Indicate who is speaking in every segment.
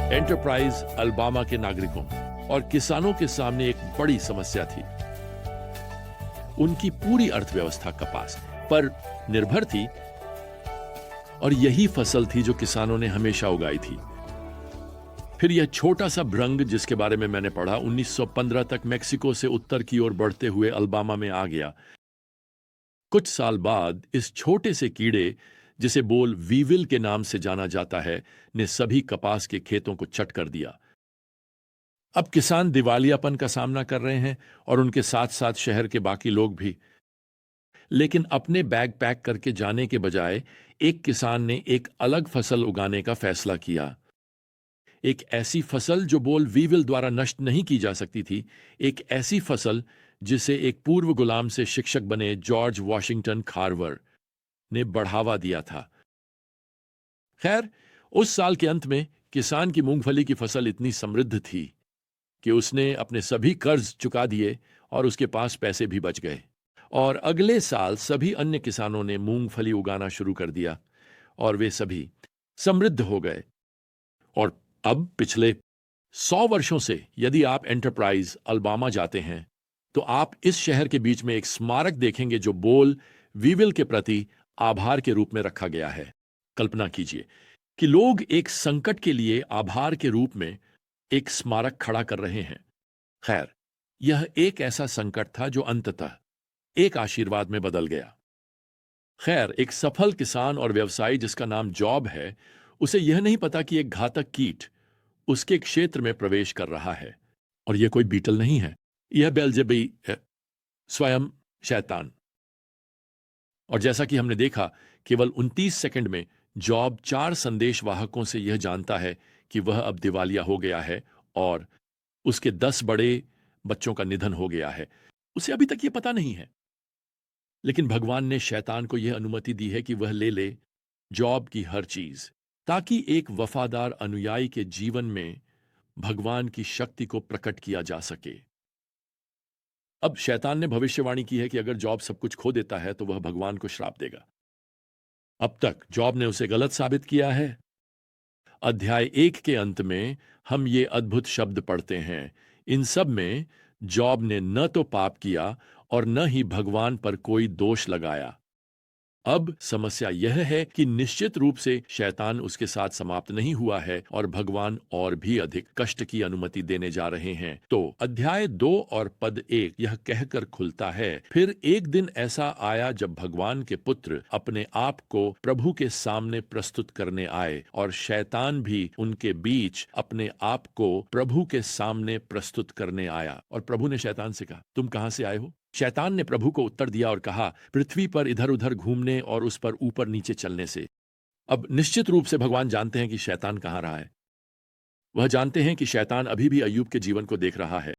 Speaker 1: Enterprise Alabama के नागरिकों और किसानों के सामने एक बड़ी समस्या थी। उनकी पूरी अर्थव्यवस्था कपास पर निर्भर थी और यही फसल थी जो किसानों ने हमेशा उगाई थी। फिर यह छोटा सा भ्रंग जिसके बारे में मैंने पढ़ा 1915 तक मेक्सिको से उत्तर की ओर बढ़ते हुए अल्बामा में आ गया। कुछ साल बाद इस छोटे से कीड़े, जिसे बोल वीविल के नाम से जाना जाता है, ने सभी कपास के खेतों को चट कर दिया। अब किसान दिवालियापन का सामना कर रहे हैं और उनके साथ साथ शहर के बाकी लोग भी। लेकिन अपने बैग पैक करके जाने के बजाय एक किसान ने एक अलग फसल उगाने का फैसला किया। एक ऐसी फसल जो बोल वीविल द्वारा नष्ट नहीं की जा सकती थी, एक ऐसी फसल जिसे एक पूर्व गुलाम से शिक्षक बने जॉर्ज वॉशिंगटन खारवर ने बढ़ावा दिया था। खैर, उस साल के अंत में किसान की मूंगफली की फसल इतनी समृद्ध थी कि उसने अपने सभी कर्ज चुका दिए और उसके पास पैसे भी बच गए। और अगले साल सभी अन्य किसानों ने मूंगफली उगाना शुरू कर दिया और वे सभी समृद्ध हो गए। और अब पिछले 100 वर्षों से यदि आप एंटरप्राइज अल्बामा जाते हैं तो आप इस शहर के बीच में एक स्मारक देखेंगे जो बोल वीविल के प्रति आभार के रूप में रखा गया है। कल्पना कीजिए कि लोग एक संकट के लिए आभार के रूप में एक स्मारक खड़ा कर रहे हैं। खैर, यह एक ऐसा संकट था जो अंततः एक आशीर्वाद में बदल गया। खैर, एक सफल किसान और व्यवसायी जिसका नाम जॉब है, उसे यह नहीं पता कि एक घातक कीट उसके क्षेत्र में प्रवेश कर रहा है। और यह कोई बीटल नहीं है, यह बेल्जेबुल है, स्वयं शैतान। और जैसा कि हमने देखा, केवल 29 सेकंड में जॉब 4 संदेश वाहकों से यह जानता है कि वह अब दिवालिया हो गया है और उसके 10 बड़े बच्चों का निधन हो गया है। उसे अभी तक यह पता नहीं है, लेकिन भगवान ने शैतान को यह अनुमति दी है कि वह ले ले जॉब की हर चीज, ताकि एक वफादार अनुयायी के जीवन में भगवान की शक्ति को प्रकट किया जा सके। अब शैतान ने भविष्यवाणी की है कि अगर जॉब सब कुछ खो देता है तो वह भगवान को श्राप देगा। अब तक जॉब ने उसे गलत साबित किया है। अध्याय 1 के अंत में हम ये अद्भुत शब्द पढ़ते हैं, इन सब में जॉब ने न तो पाप किया और न ही भगवान पर कोई दोष लगाया। अब समस्या यह है कि निश्चित रूप से शैतान उसके साथ समाप्त नहीं हुआ है और भगवान और भी अधिक कष्ट की अनुमति देने जा रहे हैं। तो अध्याय 2 और पद 1 यह कहकर खुलता है, फिर एक दिन ऐसा आया जब भगवान के पुत्र अपने आप को प्रभु के सामने प्रस्तुत करने आए और शैतान भी उनके बीच अपने आप को प्रभु के सामने प्रस्तुत करने आया। और प्रभु ने शैतान से कहा, तुम कहां से आए हो? शैतान ने प्रभु को उत्तर दिया और कहा, पृथ्वी पर इधर उधर घूमने और उस पर ऊपर नीचे चलने से। अब निश्चित रूप से भगवान जानते हैं कि शैतान कहां रहा है। वह जानते हैं कि शैतान अभी भी अय्यूब के जीवन को देख रहा है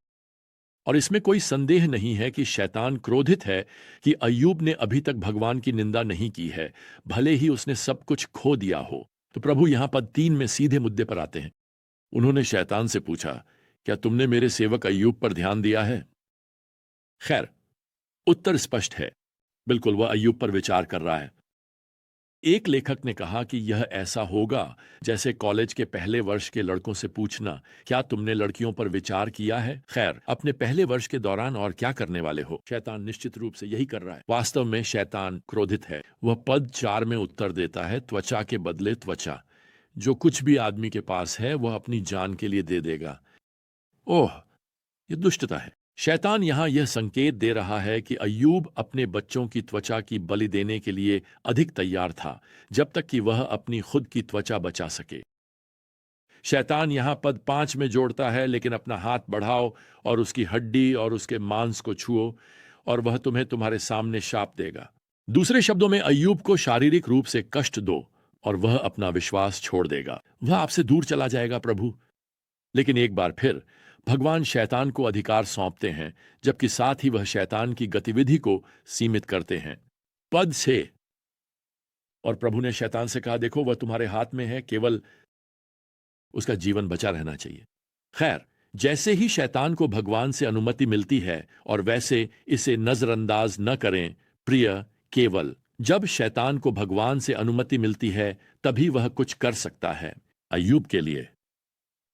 Speaker 1: और इसमें कोई संदेह नहीं है कि शैतान क्रोधित है कि अय्यूब ने अभी तक भगवान की निंदा नहीं की है, भले ही उसने सब कुछ खो दिया हो। तो प्रभु यहां पद 3 में सीधे मुद्दे पर आते हैं। उन्होंने शैतान से पूछा, क्या तुमने मेरे सेवक अय्यूब पर ध्यान दिया है? खैर, उत्तर स्पष्ट है, बिल्कुल वह अय्यूब पर विचार कर रहा है। एक लेखक ने कहा कि यह ऐसा होगा जैसे कॉलेज के पहले वर्ष के लड़कों से पूछना, क्या तुमने लड़कियों पर विचार किया है? खैर, अपने पहले वर्ष के दौरान और क्या करने वाले हो? शैतान निश्चित रूप से यही कर रहा है। वास्तव में शैतान क्रोधित है। वह पद 4 में उत्तर देता है, त्वचा के बदले त्वचा। जो कुछ भी आदमी के पास है वह अपनी जान के लिए दे देगा। ओह, यह दुष्टता है। शैतान यहां यह संकेत दे रहा है कि अय्यूब अपने बच्चों की त्वचा की बलि देने के लिए अधिक तैयार था, जब तक कि वह अपनी खुद की त्वचा बचा सके। शैतान यहां पद 5 में जोड़ता है, लेकिन अपना हाथ बढ़ाओ और उसकी हड्डी और उसके मांस को छुओ और वह तुम्हें तुम्हारे सामने शाप देगा। दूसरे शब्दों में, अय्यूब को शारीरिक रूप से कष्ट दो और वह अपना विश्वास छोड़ देगा। वह आपसे दूर चला जाएगा प्रभु। लेकिन एक बार फिर भगवान शैतान को अधिकार सौंपते हैं, जबकि साथ ही वह शैतान की गतिविधि को सीमित करते हैं। पद 6, और प्रभु ने शैतान से कहा, देखो वह तुम्हारे हाथ में है, केवल उसका जीवन बचा रहना चाहिए। खैर, जैसे ही शैतान को भगवान से अनुमति मिलती है, और वैसे इसे नजरअंदाज न करें प्रिय, केवल जब शैतान को भगवान से अनुमति मिलती है तभी वह कुछ कर सकता है। अय्यूब के लिए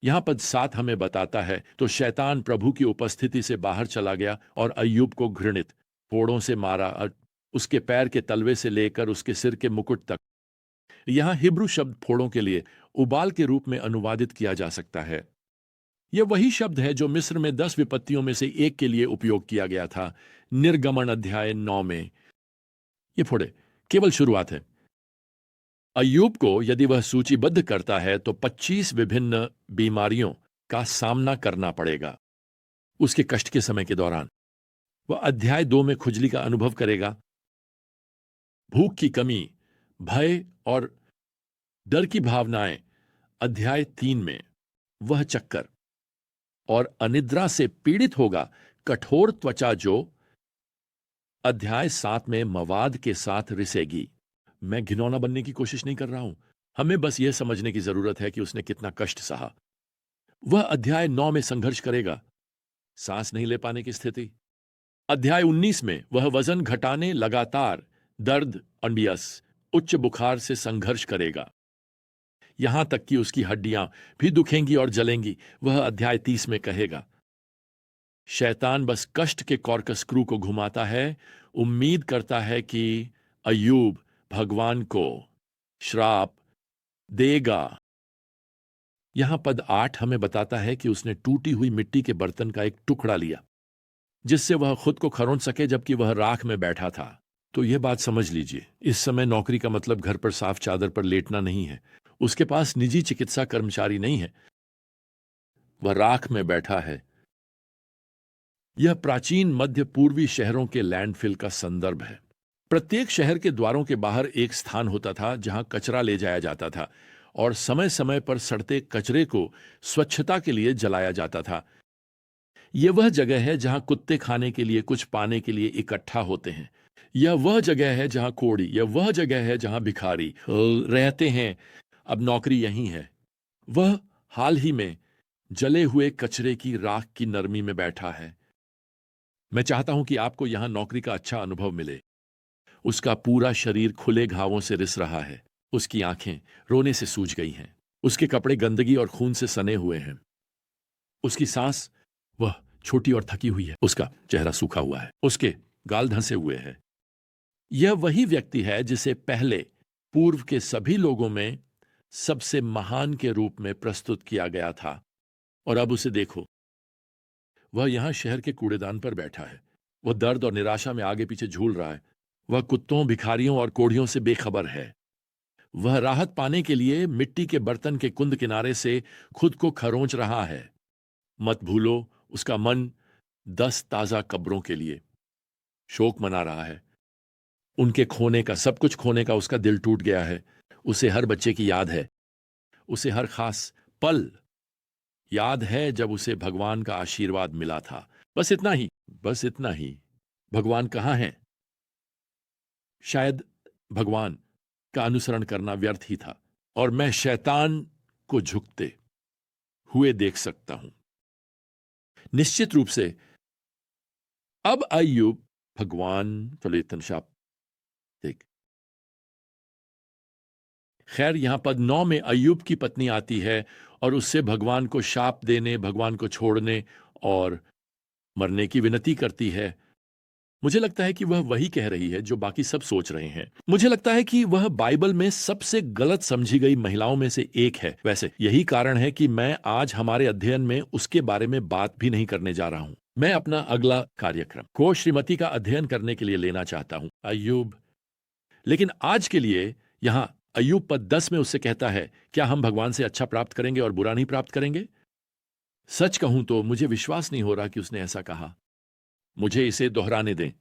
Speaker 1: यहां पद 7 हमें बताता है, तो शैतान प्रभु की उपस्थिति से बाहर चला गया और अय्यूब को घृणित फोड़ों से मारा, और उसके पैर के तलवे से लेकर उसके सिर के मुकुट तक। यहां हिब्रू शब्द फोड़ों के लिए उबाल के रूप में अनुवादित किया जा सकता है। यह वही शब्द है जो मिस्र में 10 विपत्तियों में से एक के लिए उपयोग किया गया था। निर्गमन अध्याय 9 में ये फोड़े केवल शुरुआत है। अय्यूब को यदि वह सूचीबद्ध करता है तो 25 विभिन्न बीमारियों का सामना करना पड़ेगा उसके कष्ट के समय के दौरान। वह अध्याय 2 में खुजली का अनुभव करेगा, भूख की कमी, भय और डर की भावनाएं अध्याय 3 में, वह चक्कर और अनिद्रा से पीड़ित होगा, कठोर त्वचा जो अध्याय 7 में मवाद के साथ रिसेगी। मैं घिनौना बनने की कोशिश नहीं कर रहा हूं, हमें बस यह समझने की जरूरत है कि उसने कितना कष्ट सहा। वह अध्याय 9 में संघर्ष करेगा, सांस नहीं ले पाने की स्थिति। अध्याय 19 में वह वजन घटाने, लगातार दर्द, अनबियस, उच्च बुखार से संघर्ष करेगा, यहां तक कि उसकी हड्डियां भी दुखेंगी और जलेंगी। वह अध्याय 30 में कहेगा, शैतान बस कष्ट के कॉर्कस्क्रू को घुमाता है, उम्मीद करता है कि अय्यूब भगवान को श्राप देगा। यहां पद 8 हमें बताता है कि उसने टूटी हुई मिट्टी के बर्तन का एक टुकड़ा लिया जिससे वह खुद को खरोंच सके जबकि वह राख में बैठा था। तो यह बात समझ लीजिए, इस समय नौकरी का मतलब घर पर साफ चादर पर लेटना नहीं है। उसके पास निजी चिकित्सा कर्मचारी नहीं है, वह राख में बैठा है। यह प्राचीन मध्य पूर्वी शहरों के लैंडफिल का संदर्भ है। प्रत्येक शहर के द्वारों के बाहर एक स्थान होता था जहां कचरा ले जाया जाता था और समय समय पर सड़ते कचरे को स्वच्छता के लिए जलाया जाता था। यह वह जगह है जहां कुत्ते खाने के लिए, कुछ पाने के लिए इकट्ठा होते हैं। यह वह जगह है जहां कोढ़ी, यह वह जगह है जहां भिखारी रहते हैं। अब नौकरी यही है। वह हाल ही में जले हुए कचरे की राख की नरमी में बैठा है। मैं चाहता हूं कि आपको यहां नौकरी का अच्छा अनुभव मिले। उसका पूरा शरीर खुले घावों से रिस रहा है, उसकी आंखें रोने से सूज गई हैं, उसके कपड़े गंदगी और खून से सने हुए हैं, उसकी सांस वह छोटी और थकी हुई है, उसका चेहरा सूखा हुआ है, उसके गाल धंसे हुए हैं। यह वही व्यक्ति है जिसे पहले पूर्व के सभी लोगों में सबसे महान के रूप में प्रस्तुत किया गया था, और अब उसे देखो, वह यहां शहर के कूड़ेदान पर बैठा है। वह दर्द और निराशा में आगे पीछे झूल रहा है। वह कुत्तों, भिखारियों और कोढ़ियों से बेखबर है। वह राहत पाने के लिए मिट्टी के बर्तन के कुंद किनारे से खुद को खरोंच रहा है। मत भूलो, उसका मन 10 ताजा कब्रों के लिए शोक मना रहा है। उनके खोने का, सब कुछ खोने का उसका दिल टूट गया है। उसे हर बच्चे की याद है, उसे हर खास पल याद है जब उसे भगवान का आशीर्वाद मिला था। बस इतना ही, बस इतना ही। भगवान कहाँ हैं? शायद भगवान का अनुसरण करना व्यर्थ ही था और मैं शैतान को झुकते हुए देख सकता हूं। निश्चित रूप से अब अय्यूब भगवान, चलो इतना शाप देख। खैर, यहां पद 9 में अय्यूब की पत्नी आती है और उससे भगवान को शाप देने, भगवान को छोड़ने और मरने की विनती करती है। मुझे लगता है कि वह वही कह रही है जो बाकी सब सोच रहे हैं। मुझे लगता है कि वह बाइबल में सबसे गलत समझी गई महिलाओं में से एक है। वैसे यही कारण है कि मैं आज हमारे अध्ययन में उसके बारे में बात भी नहीं करने जा रहा हूं। मैं अपना अगला कार्यक्रम को श्रीमती का अध्ययन करने के लिए लेना चाहता हूं, अय्यूब। लेकिन आज के लिए यहां अय्यूब पद 10 में उससे कहता है, क्या हम भगवान से अच्छा प्राप्त करेंगे और बुरा नहीं प्राप्त करेंगे? सच कहूं तो मुझे विश्वास नहीं हो रहा कि उसने ऐसा कहा। मुझे इसे दोहराने दें।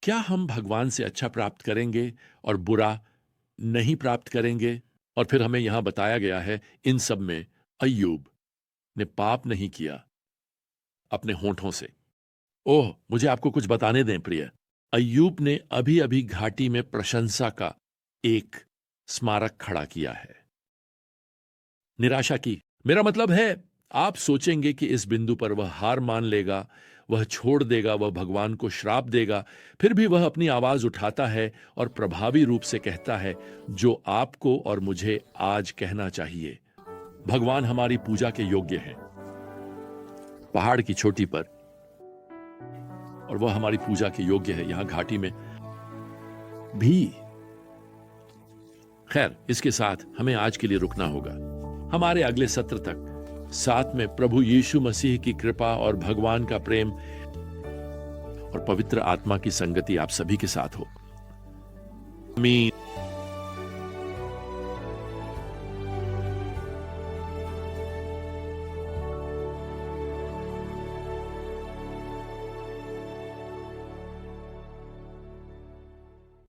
Speaker 1: क्या हम भगवान से अच्छा प्राप्त करेंगे और बुरा नहीं प्राप्त करेंगे? और फिर हमें यहां बताया गया है, इन सब में अय्यूब ने पाप नहीं किया अपने होंठों से। ओह, मुझे आपको कुछ बताने दें प्रिय। अय्यूब ने अभी अभी घाटी में प्रशंसा का एक स्मारक खड़ा किया है। निराशा की, मेरा मतलब है आप सोचेंगे कि इस बिंदु पर वह हार मान लेगा, वह छोड़ देगा, वह भगवान को श्राप देगा। फिर भी वह अपनी आवाज उठाता है और प्रभावी रूप से कहता है जो आपको और मुझे आज कहना चाहिए, भगवान हमारी पूजा के योग्य हैं। पहाड़ की चोटी पर, और वह हमारी पूजा के योग्य है, यहां घाटी में भी। खैर, इसके साथ हमें आज के लिए रुकना होगा। हमारे अगले सत्र तक साथ में प्रभु यीशु मसीह की कृपा और भगवान का प्रेम और पवित्र आत्मा की संगति आप सभी के साथ हो। आमीन।